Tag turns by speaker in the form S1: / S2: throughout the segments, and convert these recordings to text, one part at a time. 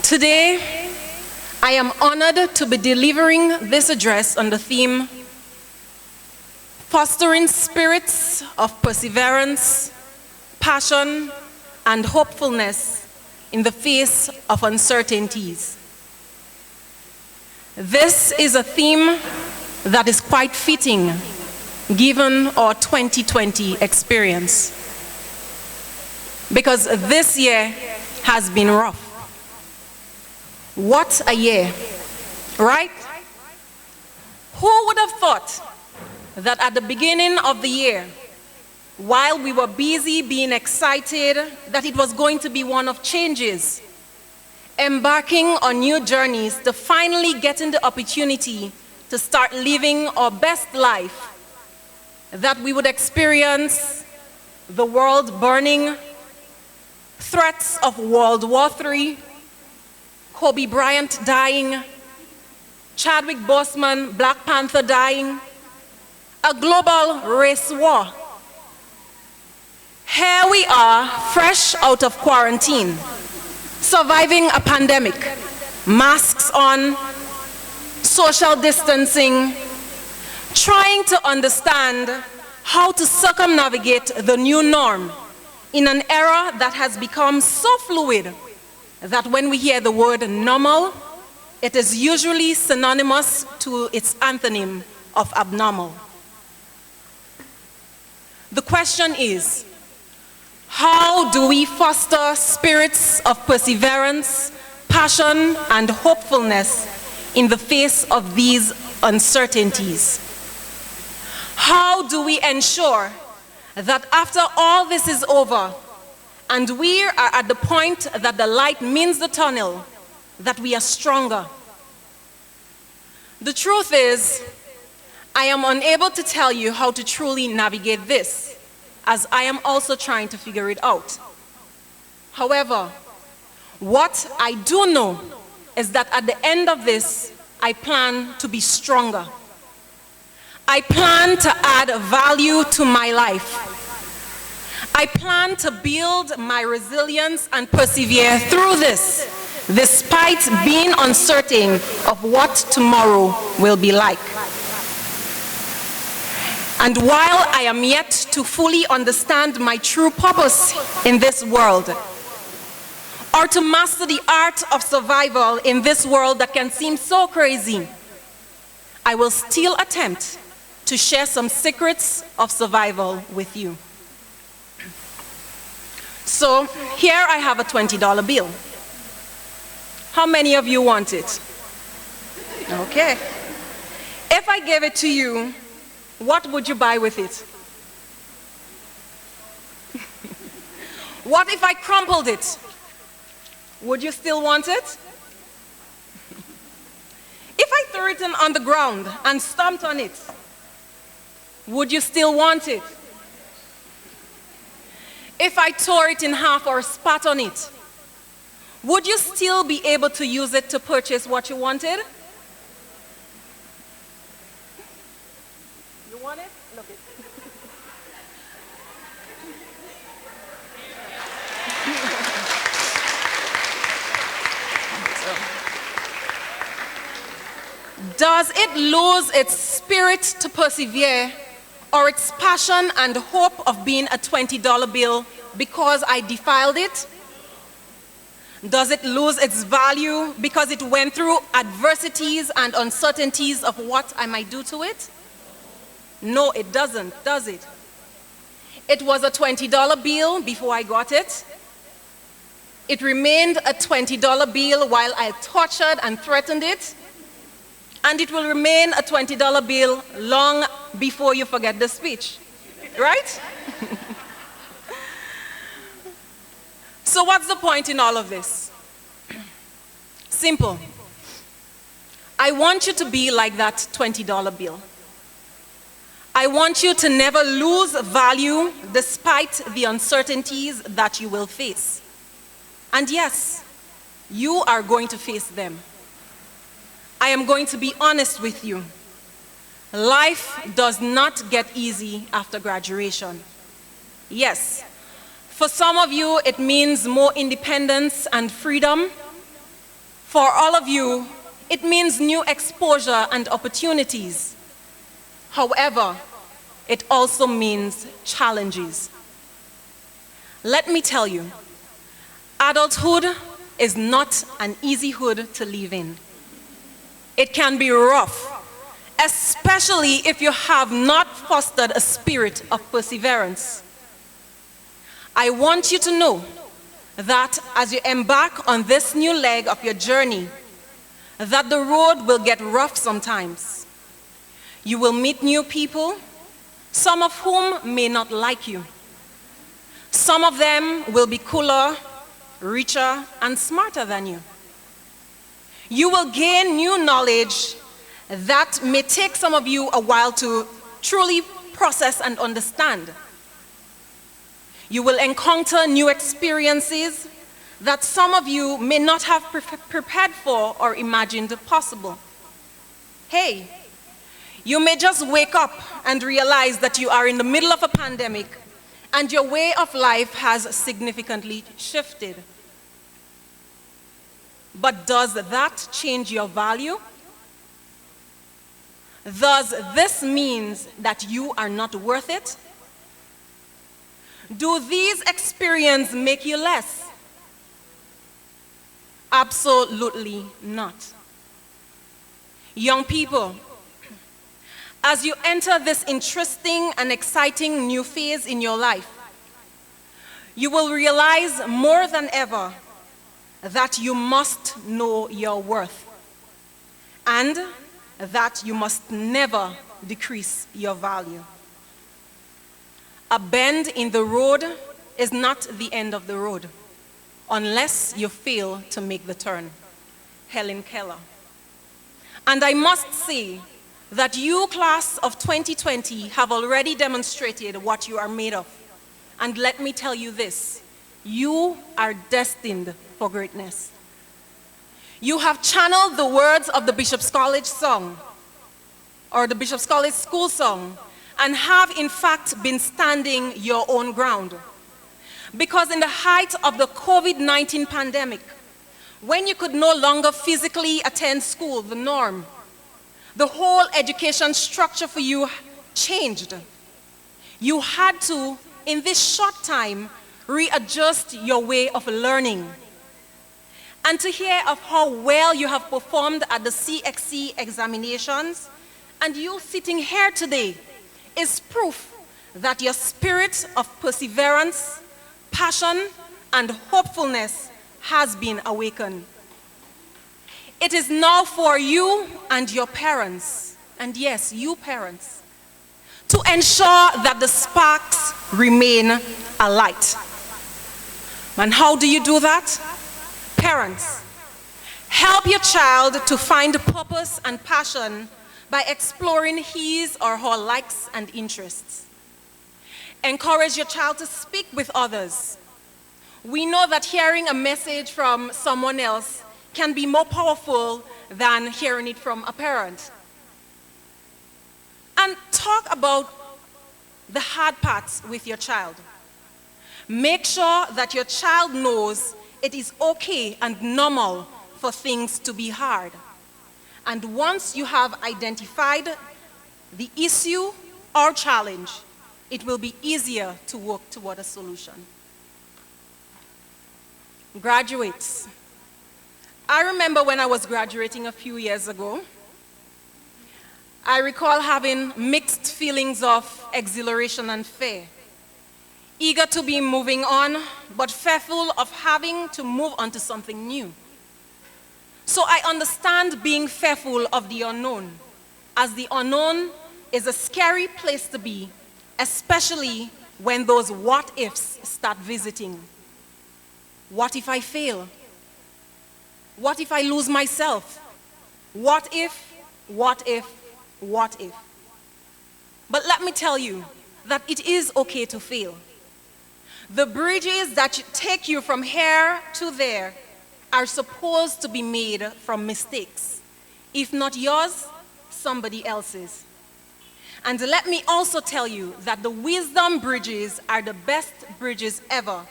S1: Today, I am honored to be delivering this address on the theme, Fostering Spirits of Perseverance, Passion, and Hopefulness in the Face of Uncertainties. This is a theme that is quite fitting given our 2020 experience, because this year has been rough. What a year, right? Who would have thought that at the beginning of the year, while we were busy being excited that it was going to be one of changes, embarking on new journeys to finally getting the opportunity to start living our best life, that we would experience the world burning, threats of World War III, Kobe Bryant dying, Chadwick Boseman, Black Panther dying, a global race war. Here we are, fresh out of quarantine, surviving a pandemic, masks on, social distancing, trying to understand how to circumnavigate the new norm in an era that has become so fluid that when we hear the word normal, it is usually synonymous to its antonym of abnormal. The question is, how do we foster spirits of perseverance, passion, and hopefulness in the face of these uncertainties? How do we ensure that after all this is over, and we are at the point that the light means the tunnel, that we are stronger? The truth is, I am unable to tell you how to truly navigate this, as I am also trying to figure it out. However, what I do know is that at the end of this, I plan to be stronger. I plan to add value to my life. I plan to build my resilience and persevere through this, despite being uncertain of what tomorrow will be like. And while I am yet to fully understand my true purpose in this world, or to master the art of survival in this world that can seem so crazy, I will still attempt to share some secrets of survival with you. So here I have a $20 bill. How many of you want it? Okay. If I gave it to you, what would you buy with it? What if I crumpled it? Would you still want it? If I threw it on the ground and stomped on it, would you still want it? If I tore it in half or spat on it, would you still be able to use it to purchase what you wanted? You want it? Look it. Does it lose its spirit to persevere, or its passion and hope of being a $20 bill because I defiled it? Does it lose its value because it went through adversities and uncertainties of what I might do to it? No, it doesn't, does it? It was a $20 bill before I got it. It remained a $20 bill while I tortured and threatened it. And it will remain a $20 bill long before you forget the speech, right? So what's the point in all of this? Simple. I want you to be like that $20 bill. I want you to never lose value despite the uncertainties that you will face. And yes, you are going to face them. I am going to be honest with you. Life does not get easy after graduation. Yes, for some of you it means more independence and freedom. For all of you, it means new exposure and opportunities. However, it also means challenges. Let me tell you, adulthood is not an easy hood to live in. It can be rough, especially if you have not fostered a spirit of perseverance. I want you to know that as you embark on this new leg of your journey, that the road will get rough sometimes. You will meet new people, some of whom may not like you. Some of them will be cooler, richer, and smarter than you. You will gain new knowledge that may take some of you a while to truly process and understand. You will encounter new experiences that some of you may not have prepared for or imagined possible. Hey, you may just wake up and realize that you are in the middle of a pandemic and your way of life has significantly shifted. But does that change your value? Does this mean that you are not worth it? Do these experiences make you less? Absolutely not. Young people, as you enter this interesting and exciting new phase in your life, you will realize more than ever that you must know your worth and that you must never decrease your value. A bend in the road is not the end of the road unless you fail to make the turn. Helen Keller. And I must say that you, class of 2020, have already demonstrated what you are made of. And let me tell you this, you are destined for greatness. You have channeled the words of the Bishop's College song, or the Bishop's College school song, and have in fact been standing your own ground. Because in the height of the COVID-19 pandemic, when you could no longer physically attend school, the norm, the whole education structure for you changed. You had to, in this short time, readjust your way of learning. And to hear of how well you have performed at the CXC examinations, and you sitting here today, is proof that your spirit of perseverance, passion, and hopefulness has been awakened. It is now for you and your parents, and yes, you parents, to ensure that the sparks remain alight. And how do you do that? Parents, help your child to find purpose and passion by exploring his or her likes and interests. Encourage your child to speak with others. We know that hearing a message from someone else can be more powerful than hearing it from a parent. And talk about the hard parts with your child. Make sure that your child knows it is okay and normal for things to be hard. And once you have identified the issue or challenge, it will be easier to work toward a solution. Graduates, I remember when I was graduating a few years ago, I recall having mixed feelings of exhilaration and fear. Eager to be moving on, but fearful of having to move on to something new. So I understand being fearful of the unknown, as the unknown is a scary place to be, especially when those what-ifs start visiting. What if I fail? What if I lose myself? What if, what if, what if? But let me tell you that it is okay to fail. The bridges that take you from here to there are supposed to be made from mistakes. If not yours, somebody else's. And let me also tell you that the wisdom bridges are the best bridges ever,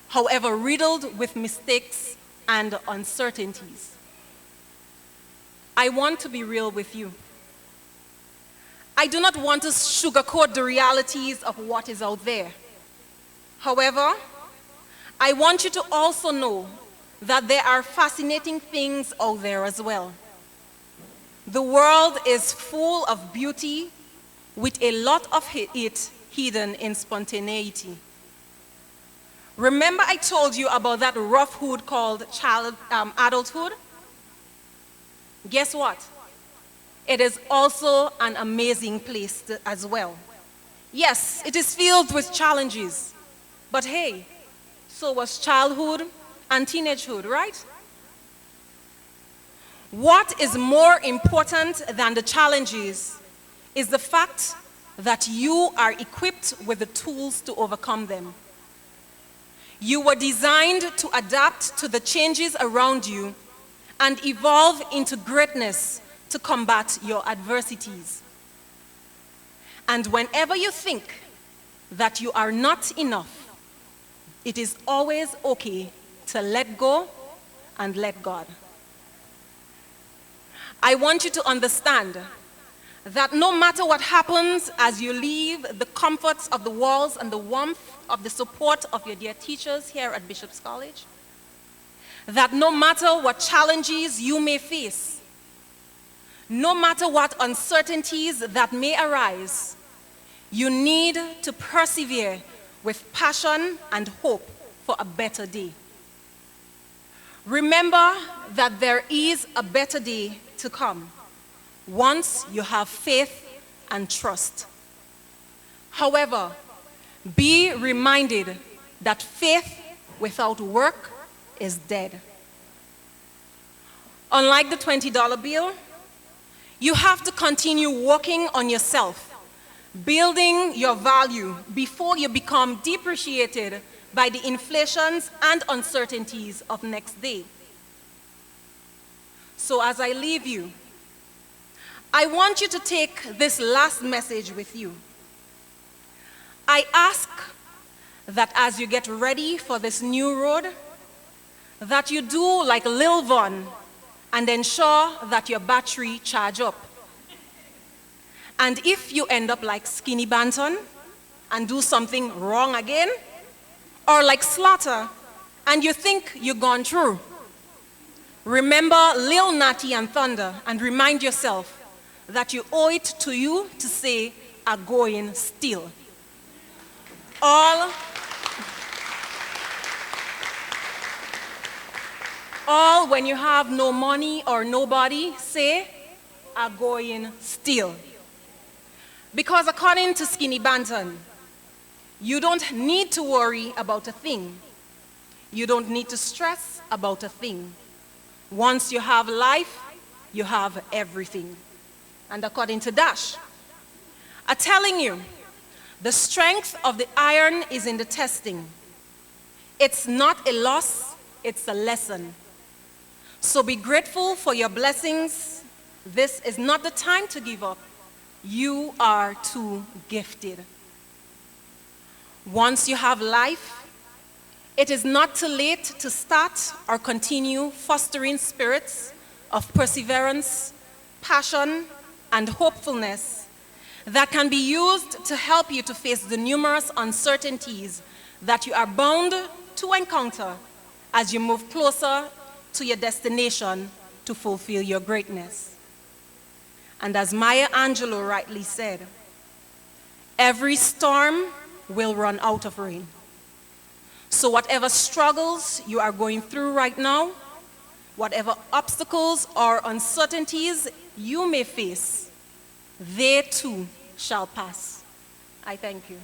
S1: however riddled with mistakes and uncertainties. I want to be real with you. I do not want to sugarcoat the realities of what is out there. However, I want you to also know that there are fascinating things out there as well. The world is full of beauty, with a lot of it hidden in spontaneity. Remember I told you about that rough hood called adulthood? Guess what? It is also an amazing place as well. Yes, it is filled with challenges, but hey, so was childhood and teenagehood, right? What is more important than the challenges is the fact that you are equipped with the tools to overcome them. You were designed to adapt to the changes around you and evolve into greatness to combat your adversities. And whenever you think that you are not enough, it is always okay to let go and let God. I want you to understand that no matter what happens as you leave the comforts of the walls and the warmth of the support of your dear teachers here at Bishop's College, that no matter what challenges you may face, no matter what uncertainties that may arise, you need to persevere with passion and hope for a better day. Remember that there is a better day to come once you have faith and trust. However, be reminded that faith without work is dead. Unlike the $20 bill, you have to continue working on yourself, building your value before you become depreciated by the inflations and uncertainties of next day. So as I leave you, I want you to take this last message with you. I ask that as you get ready for this new road, that you do like Lil Von and ensure that your battery charge up. And if you end up like Skinny Banton and do something wrong again, or like Slaughter and you think you've gone through, remember Lil Natty and Thunder and remind yourself that you owe it to you to say, "are going still." All when you have no money or nobody, say, "are going still." Because according to Skinny Banton, you don't need to worry about a thing. You don't need to stress about a thing. Once you have life, you have everything. And according to Dash, I'm telling you, the strength of the iron is in the testing. It's not a loss, it's a lesson. So be grateful for your blessings. This is not the time to give up. You are too gifted. Once you have life, it is not too late to start or continue fostering spirits of perseverance, passion, and hopefulness that can be used to help you to face the numerous uncertainties that you are bound to encounter as you move closer to your destination to fulfill your greatness. And as Maya Angelou rightly said, every storm will run out of rain. So whatever struggles you are going through right now, whatever obstacles or uncertainties you may face, they too shall pass. I thank you.